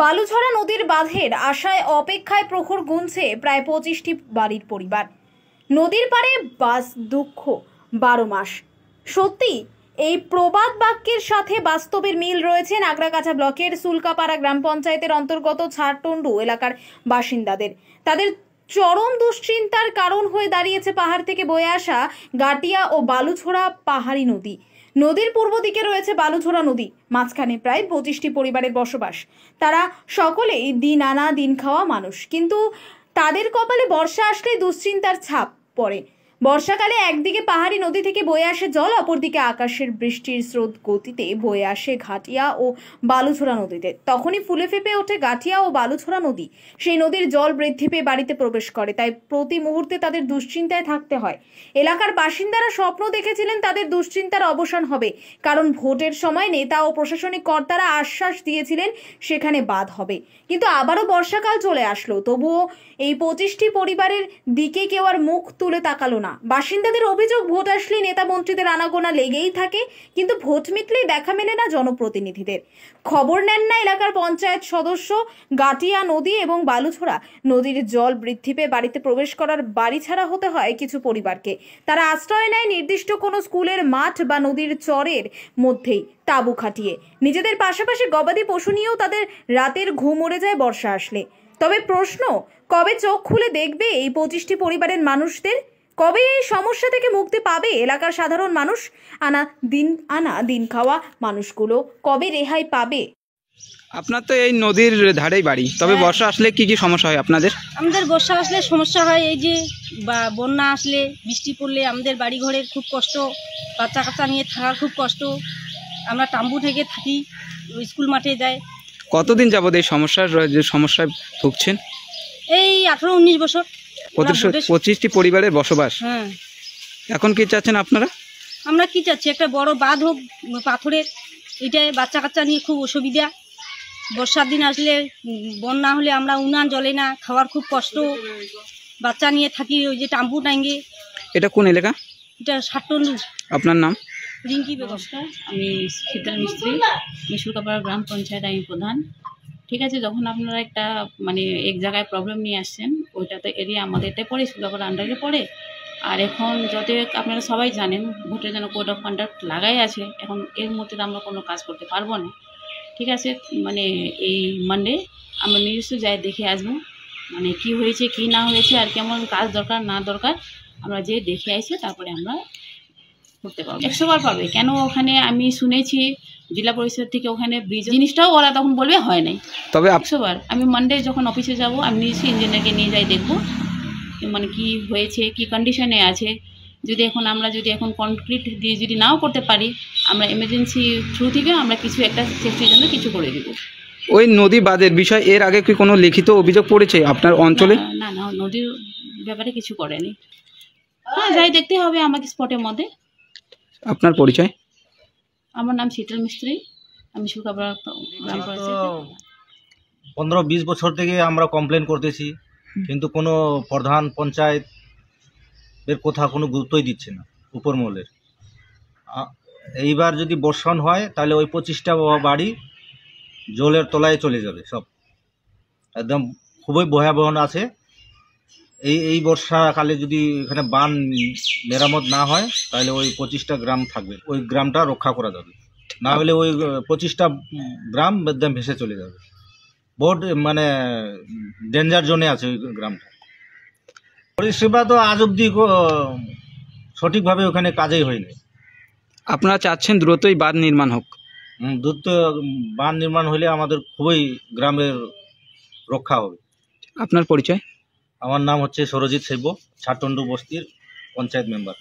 বালুছড়া নদীর বাঁধের আশায় অপেক্ষায় প্রহর গুনছে প্রায় 25টি বাড়ির পরিবার। নদীর পাড়ে বাস দুঃখ 12 মাস। সত্যি এই প্রবাদ বাক্যের সাথে বাস্তবের মিল রয়েছে নাগরাকাছা ব্লকের সুলকাপাড়া গ্রাম পঞ্চায়েতের অন্তর্গত ছাড়টন্ডু এলাকার বাসিন্দাদের। তাদের চরম দুশ্চিন্তার কারণ হয়ে দাঁড়িয়েছে পাহাড় থেকে বয়ে আসা গাটিয়া ও বালুছড়া পাহাড়ি নদী। নদীর পূর্ব দিকে রয়েছে বালুছড়া নদী, মাঝখানে প্রায় 25টি পরিবারের বসবাস। তারা সকলেই দিন আনা দিন খাওয়া মানুষ, কিন্তু তাদের কপালে বর্ষা আসলে দুশ্চিন্তার ছাপ পড়ে। বর্ষাকালে একদিকে পাহাড়ি নদী থেকে বয়ে আসে জল, অপরদিকে আকাশের বৃষ্টির স্রোত গতিতে বয়ে আসে ঘাটিয়া ও বালুছড়া নদীতে। তখনই ফুলে ফেঁপে ওঠে গাটিয়া ও বালুছড়া নদী। সেই নদীর জল বৃদ্ধি পেয়ে বাড়িতে প্রবেশ করে, তাই প্রতি মুহূর্তে তাদের দুশ্চিন্তায় থাকতে হয়। এলাকার বাসিন্দারা স্বপ্ন দেখেছিলেন তাদের দুশ্চিন্তার অবসান হবে, কারণ ভোটের সময় নেতা ও প্রশাসনিক কর্তারা আশ্বাস দিয়েছিলেন সেখানে বাঁধ হবে। কিন্তু আবারও বর্ষাকাল চলে আসলো, তবুও এই 25টি পরিবারের দিকে কেউ আর মুখ তুলে তাকালো না। বাসিন্দাদের অভিযোগ, ভোট আসলে নেতা মন্ত্রীদের আনাগোনা লেগেই থাকে, কিন্তু ভোট মিটলেই দেখা মেলে না জনপ্রতিনিধিদের। খবর নেন না এলাকার পঞ্চায়েত সদস্য। গাটিয়া নদী এবং বালুছড়া নদীর জল বৃদ্ধি পেয়ে বাড়িতে প্রবেশ করার বাড়ি ছাড়া হতে হয় কিছু পরিবারকে। তারা আশ্রয় নেয় নির্দিষ্ট কোনো স্কুলের মাঠ বা নদীর চরের মধ্যেই তাঁবু খাটিয়ে। নিজেদের পাশাপাশি গবাদি পশু নিয়েও তাদের রাতের ঘুম উড়ে যায় বর্ষা আসলে। তবে প্রশ্ন, কবে চোখ খুলে দেখবে এই 25টি পরিবারের মানুষদের? কবে এই সমস্যা থেকে মুক্তি পাবে এলাকার সাধারণ মানুষ? আনা দিন খাওয়া মানুষগুলো কবে রেহাই পাবে? আপনার তো এই নদীর ধারেই বাড়ি, তবে বর্ষা আসলে কি কি সমস্যা হয় আপনাদের? আমাদের বর্ষা আসলে সমস্যা হয় এই যে বন্যা আসলে, বৃষ্টি পড়লে আমাদের বাড়ি ঘরের খুব কষ্ট, বাচ্চা কাচ্চা নিয়ে থাকার খুব কষ্ট। আমরা তাম্বু থেকে থাকি, স্কুল মাঠে যাই। কতদিন যাবত এই সমস্যায় ভুগছেন? এই 18-19 বছর। 25টি পরিবারের বসবাস। হ্যাঁ। এখন কি চাচ্ছেন আপনারা? আমরা কি চাচ্ছি, একটা বড় বাঁধ হোক পাথরের। এটাই বাচ্চা কাচ্চা নিয়ে খুব অসুবিধা। বর্ষার দিন আসলে, বন্যা হলে আমরা উনান জ্বলে না, খাওয়ার খুব কষ্ট। বাচ্চা নিয়ে থাকি ওই যে টাম্বু টাঙ্গে। এটা কোন এলাকা? এটা ছাড়টন্ডু। আপনার নাম? রিঙ্কি বেগম। আমি শীতল মিস্ত্রি, সুলকাপাড়া গ্রাম পঞ্চায়েত আমি প্রধান। ঠিক আছে, যখন আপনারা একটা এক জায়গায় প্রবলেম নিয়ে আসছেন, ওইটা তো এরিয়া আমাদেরটাই পড়ে, সুলকাপাড়া আন্ডারে পড়ে। আর এখন যদি আপনারা সবাই জানেন, ভোটের জন্য কোড অফ কন্ডাক্ট লাগাই আছে। এখন এর মধ্যে তো আমরা কোনো কাজ করতে পারবো না। ঠিক আছে, এই মানডে আমরা নিজস্ব যাই দেখে আসবো, কি হয়েছে কি না হয়েছে আর কেমন কাজ দরকার না দরকার আমরা যে দেখে আসি, তারপরে আমরা করতে পারবো। 100 বার পাবে। কেন ওখানে আমি শুনেছি জেলা পরিষদ থেকে ওখানে ব্রিজ জিনিসটাও ওরা তখন বলবে হয় নাই, তবে 100 বার। আমি মানডে যখন অফিসে যাব, আমি নিজে ইঞ্জিনিয়ারকে নিয়ে যাই, দেখবো কি হয়েছে, কি কন্ডিশনে আছে। যদি এখন কনক্রিট দিয়ে যদি নাও করতে পারি, আমরা এমার্জেন্সি থ্রু থেকে আমরা কিছু একটা সেফটির জন্য কিছু করে দেব। ওই নদী বাঁধের বিষয় এর আগে কি কোনো লিখিত অভিযোগ পড়েছে আপনার অঞ্চলে? না, নদীর ব্যাপারে কিছু করেনি। হ্যাঁ, যাই দেখতে হবে আমাকে স্পটের মধ্যে। আপনার পরিচয়? আমার নাম শীতল মিস্ত্রি, আমি সুলকাপাড়া গ্রাম পঞ্চায়েত। 15-20 বছর থেকে আমরা কমপ্লেন করতেছি, কিন্তু কোনো প্রধান পঞ্চায়েত এর কথা কোনো গুরুত্বই দিচ্ছে না উপর মহলের। এইবার যদি বর্ষণ হয়, তাহলে ওই 25টা বাড়ি জলের তলায় চলে যাবে, সব একদম খুবই ভয়াবহ আছে। এই বর্ষাকালে যদি এখানে বান মেরামত না হয়, তাহলে ওই 25টা গ্রাম থাকবে, ওই গ্রামটা রক্ষা করা যাবে না, হলে ওই 25টা গ্রাম একদম ভেসে চলে যাবে। বহুত ডেঞ্জার জোনে আছে ওই গ্রামটা। পরিষেবা তো আজ অব্দি সঠিকভাবে ওখানে কাজই হয়নি। আপনারা চাচ্ছেন দ্রুতই বাঁধ নির্মাণ হোক? দ্রুত বাঁধ নির্মাণ হলে আমাদের খুবই গ্রামের রক্ষা হবে। আপনার পরিচয়? আমার নাম হচ্ছে সরজিৎ সেব্য, ছাড়টন্ডু বস্তির পঞ্চায়েত মেম্বার।